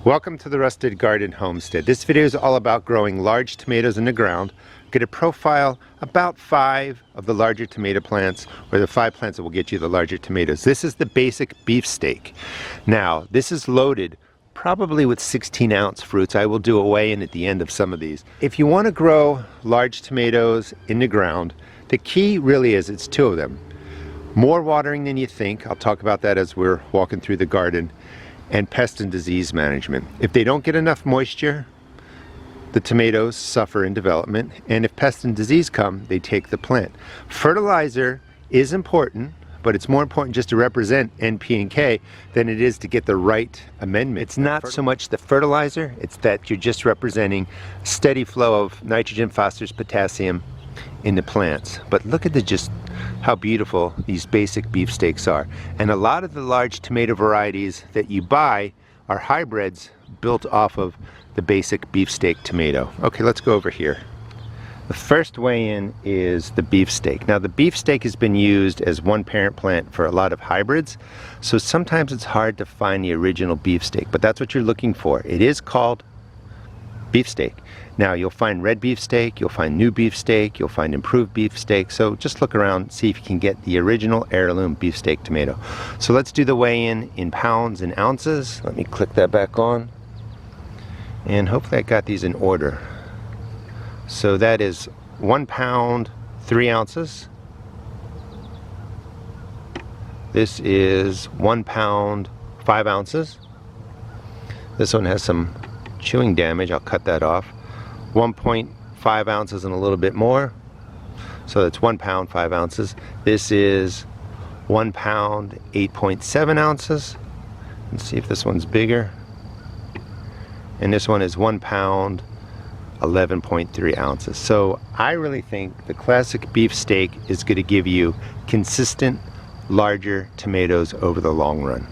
Welcome to the Rusted Garden Homestead. This video is all about growing large tomatoes in the ground. I'm going to profile about 5 of the larger tomato plants, or the 5 plants that will get you the larger tomatoes. This is the basic beefsteak. Now, this is loaded probably with 16-ounce fruits. I will do a weigh-in at the end of some of these. If you want to grow large tomatoes in the ground, the key really is, it's 2 of them. More watering than you think. I'll talk about that as we're walking through the garden. And pest and disease management. If they don't get enough moisture, the tomatoes suffer in development, and if pest and disease come, they take the plant. Fertilizer is important, but it's more important just to represent NP and K than it is to get the right amendment. It's not so much the fertilizer, it's that you're just representing a steady flow of nitrogen, phosphorus, potassium in the plants. But look at just how beautiful these basic beefsteaks are. And a lot of the large tomato varieties that you buy are hybrids built off of the basic beefsteak tomato. Okay, let's go over here. The first weigh-in is the beefsteak. Now, the beefsteak has been used as one parent plant for a lot of hybrids, so sometimes it's hard to find the original beefsteak, but that's what you're looking for. It is called beefsteak. Now, you'll find red beefsteak, you'll find new beefsteak, you'll find improved beefsteak, so just look around, see if you can get the original heirloom beefsteak tomato. So let's do the weigh-in pounds and ounces. Let me click that back on, and hopefully I got these in order. So that is 1 pound 3 ounces. This is 1 pound 5 ounces. This one has some chewing damage, I'll cut that off. 1.5 ounces and a little bit more, so that's 1 pound 5 ounces. This is 1 pound 8.7 ounces. Let's see if this one's bigger. And this one is 1 pound 11.3 ounces. So I really think the classic beefsteak is going to give you consistent larger tomatoes over the long run.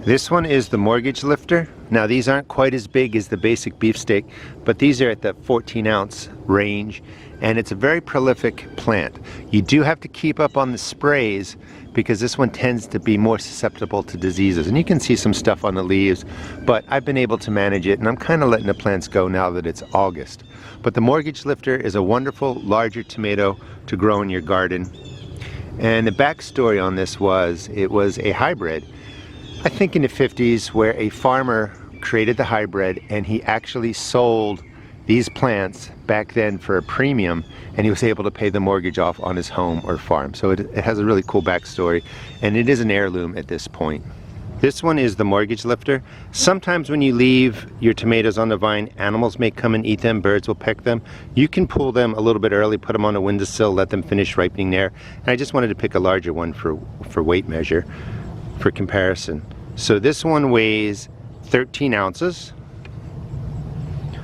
This one is the mortgage lifter. Now, these aren't quite as big as the basic beefsteak, but these are at the 14-ounce range, and it's a very prolific plant. You do have to keep up on the sprays because this one tends to be more susceptible to diseases, and you can see some stuff on the leaves, but I've been able to manage it, and I'm kind of letting the plants go now that it's August. But the mortgage lifter is a wonderful larger tomato to grow in your garden. And the backstory on this was, it was a hybrid, I think in the 50s, where a farmer created the hybrid and he actually sold these plants back then for a premium, and he was able to pay the mortgage off on his home or farm. So it has a really cool backstory, and it is an heirloom at this point. This one is the mortgage lifter. Sometimes when you leave your tomatoes on the vine, animals may come and eat them, birds will peck them. You can pull them a little bit early, put them on a windowsill, let them finish ripening there. And I just wanted to pick a larger one for weight measure, for comparison. So this one weighs 13 ounces.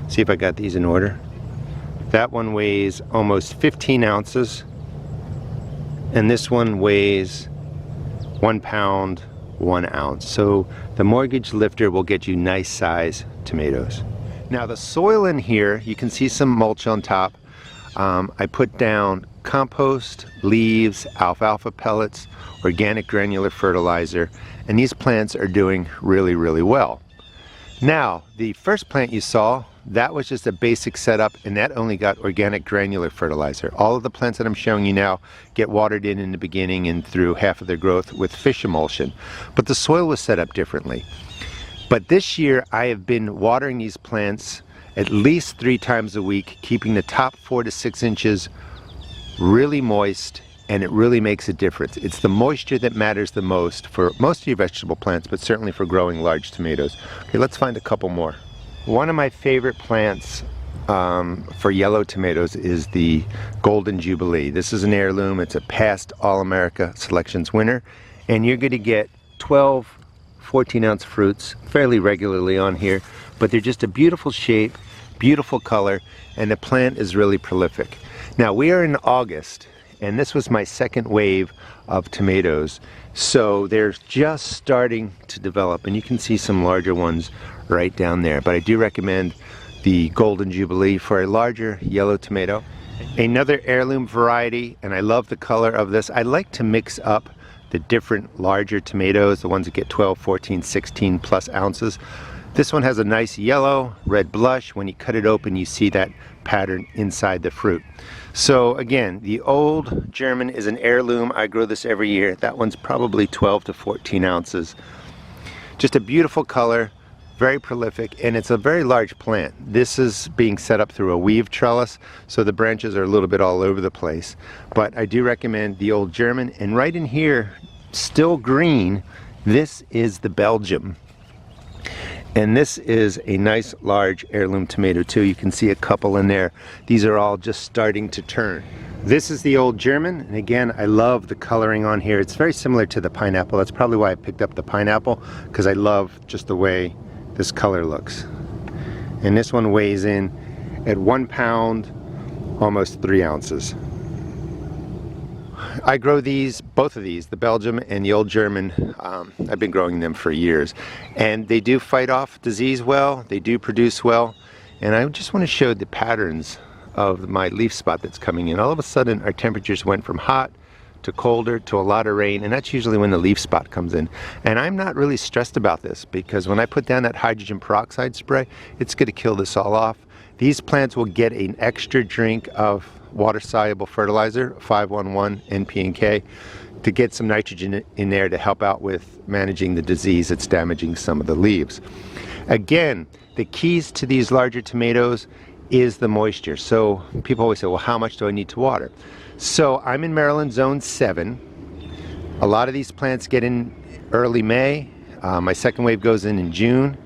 See if I got these in order. That one weighs almost 15 ounces. And this one weighs 1 pound 1 ounce. So the mortgage lifter will get you nice size tomatoes. Now, the soil in here, you can see some mulch on top. I put down compost, leaves, alfalfa pellets, organic granular fertilizer, and these plants are doing really, really well. Now, the first plant you saw, that was just a basic setup, and that only got organic granular fertilizer. All of the plants that I'm showing you now get watered in the beginning and through half of their growth with fish emulsion, but the soil was set up differently. But this year I have been watering these plants at least 3 times a week, keeping the top 4 to 6 inches really moist, and it really makes a difference. It's the moisture that matters the most for most of your vegetable plants, but certainly for growing large tomatoes. Okay, let's find a couple more. One of my favorite plants for yellow tomatoes is the Golden Jubilee. This is an heirloom. It's a past All-America Selections winner, and you're going to get 12 14-ounce fruits fairly regularly on here, but they're just a beautiful shape, beautiful color, and the plant is really prolific. Now, we are in August, and this was my second wave of tomatoes, so they're just starting to develop, and you can see some larger ones right down there, but I do recommend the Golden Jubilee for a larger yellow tomato. Another heirloom variety, and I love the color of this. I like to mix up the different larger tomatoes, the ones that get 12, 14, 16 plus ounces. This one has a nice yellow, red blush. When you cut it open, you see that pattern inside the fruit. So again, the old German is an heirloom. I grow this every year. That one's probably 12 to 14 ounces. Just a beautiful color, very prolific, and it's a very large plant. This is being set up through a weave trellis, so the branches are a little bit all over the place. But I do recommend the old German, and right in here, still green, this is the Belgium. And this is a nice large heirloom tomato too. You can see a couple in there. These are all just starting to turn. This is the old German, and again, I love the coloring on here. It's very similar to the pineapple. That's probably why I picked up the pineapple, because I love just the way this color looks. And this one weighs in at 1 pound, almost 3 ounces. I grow these, both of these, the Belgium and the old German. I've been growing them for years, and they do fight off disease well. They do produce well, and I just want to show the patterns of my leaf spot that's coming in. All of a sudden, our temperatures went from hot to colder to a lot of rain, and that's usually when the leaf spot comes in. And I'm not really stressed about this, because when I put down that hydrogen peroxide spray, it's going to kill this all off. These plants will get an extra drink of water-soluble fertilizer, 511 NP&K, to get some nitrogen in there to help out with managing the disease that's damaging some of the leaves. Again, the keys to these larger tomatoes is the moisture. So people always say, well, how much do I need to water? So I'm in Maryland, zone 7. A lot of these plants get in early May. My second wave goes in June.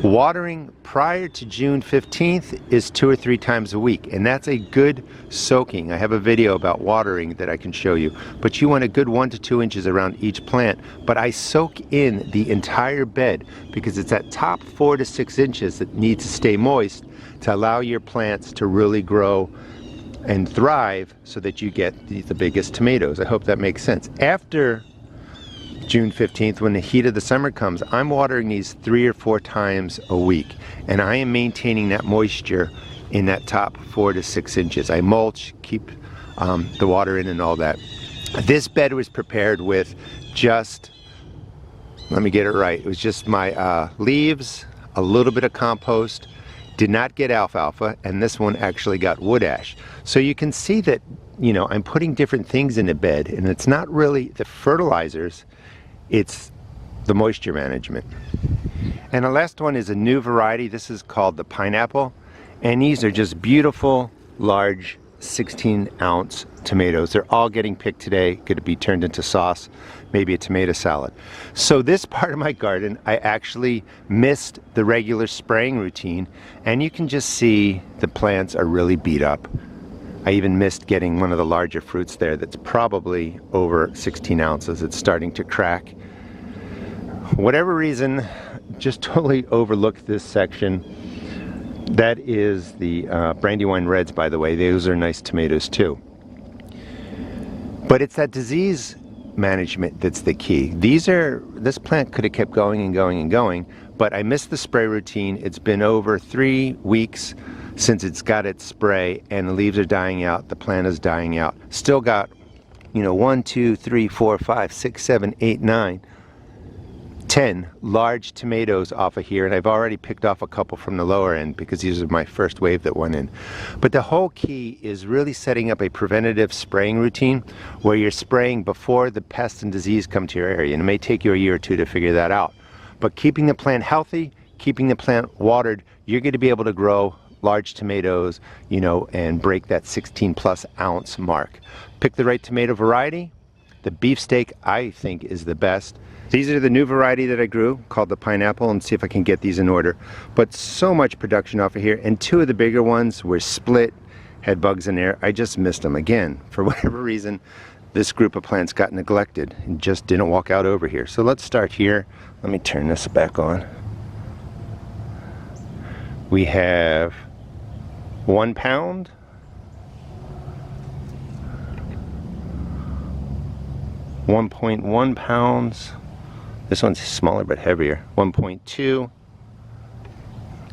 Watering prior to June 15th is 2 or 3 times a week, and that's a good soaking. I have a video about watering that I can show you, but you want a good 1 to 2 inches around each plant. But I soak in the entire bed, because it's that top 4 to 6 inches that needs to stay moist to allow your plants to really grow and thrive, so that you get the biggest tomatoes. I hope that makes sense. After June 15th, when the heat of the summer comes, I'm watering these 3 or 4 times a week, and I am maintaining that moisture in that top 4 to 6 inches. I mulch, keep the water in and all that. This bed was prepared with just, let me get it right, it was just my leaves, a little bit of compost, did not get alfalfa, and this one actually got wood ash. So you can see that, you know, I'm putting different things in the bed, and it's not really the fertilizers, it's the moisture management. And the last one is a new variety. This is called the pineapple, and these are just beautiful large 16-ounce tomatoes. They're all getting picked today, going to be turned into sauce, maybe a tomato salad. So this part of my garden, I actually missed the regular spraying routine, and you can just see the plants are really beat up. I even missed getting one of the larger fruits there that's probably over 16 ounces. It's starting to crack. Whatever reason, just totally overlooked this section. That is the Brandywine Reds, by the way. Those are nice tomatoes too. But it's that disease management that's the key. This plant could have kept going and going and going, but I missed the spray routine. It's been over 3 weeks since it's got its spray, and the leaves are dying out, the plant is dying out. Still got, you know, 1, 2, 3, 4, 5, 6, 7, 8, 9, 10 large tomatoes off of here, and I've already picked off a couple from the lower end because these are my first wave that went in. But the whole key is really setting up a preventative spraying routine where you're spraying before the pests and disease come to your area, and it may take you a year or 2 to figure that out. But keeping the plant healthy, keeping the plant watered, you're going to be able to grow large tomatoes, you know, and break that 16+ ounce mark. Pick the right tomato variety. The Beefsteak, I think, is the best. These are the new variety that I grew, called the pineapple, and see if I can get these in order. But so much production off of here, and 2 of the bigger ones were split, had bugs in there. I just missed them again. For whatever reason, this group of plants got neglected and just didn't walk out over here. So let's start here. Let me turn this back on. We have 1 pound, 1.1 pounds. This one's smaller but heavier. 1.2.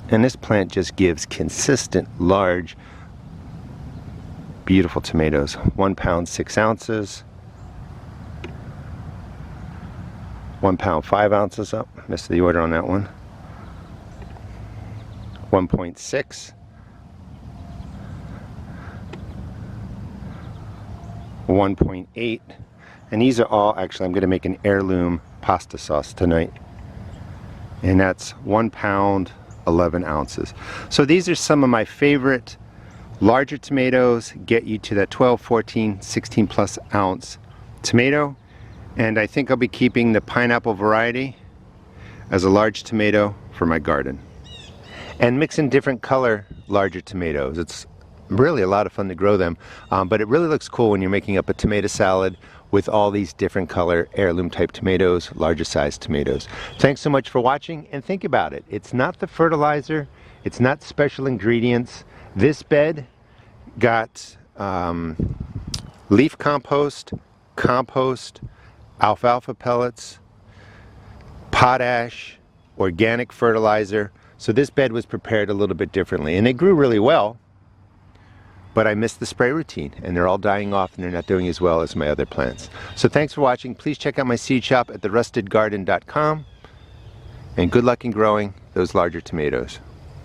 And this plant just gives consistent, large, beautiful tomatoes. 1 pound, 6 ounces. 1 pound, 5 ounces up. Missed the order on that one. 1.6, 1.8, and these are all, actually I'm going to make an heirloom pasta sauce tonight, and that's 1 pound 11 ounces. So these are some of my favorite larger tomatoes, get you to that 12, 14, 16 plus ounce tomato. And I think I'll be keeping the pineapple variety as a large tomato for my garden. And mixing different color larger tomatoes. It's really a lot of fun to grow them, but it really looks cool when you're making up a tomato salad with all these different color heirloom type tomatoes, larger size tomatoes. Thanks so much for watching, and think about it. It's not the fertilizer, it's not special ingredients. This bed got leaf compost, alfalfa pellets, potash, organic fertilizer. So this bed was prepared a little bit differently, and they grew really well, but I missed the spray routine, and they're all dying off and they're not doing as well as my other plants. So thanks for watching. Please check out my seed shop at therustedgarden.com, and good luck in growing those larger tomatoes.